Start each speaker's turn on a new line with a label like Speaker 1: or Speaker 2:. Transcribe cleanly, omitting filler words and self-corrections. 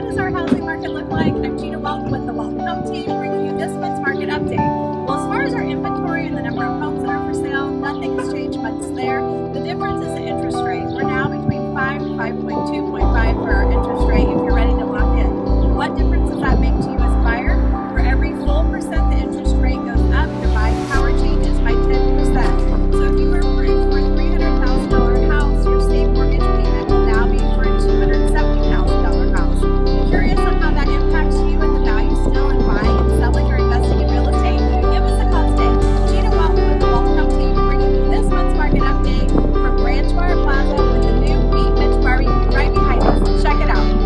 Speaker 1: what does our housing market look like? I'm Gina Walton with the Walton Home Team, bringing you this month's market update. Well, as far as our inventory and the number of homes that are for sale, nothing has changed much there. The difference is the interest rate. We're now between 5 to 5.2.5 for our interest rate if you're ready to lock in. What difference does that make to you as a buyer? For every full percent the interest rate goes up, your buying power changes by 10%. So if you were approved for a $300,000 house, your state mortgage payment will now be for a $270,000 house. Curious on how that impacts you and the value still in buying and selling or investing in real estate? Give us a call today. Gina Walton with the Walton Home Team, bringing you this month's market update from Ranch Bar Plaza with the new Meat Mitch barbecue right behind us. Check it out.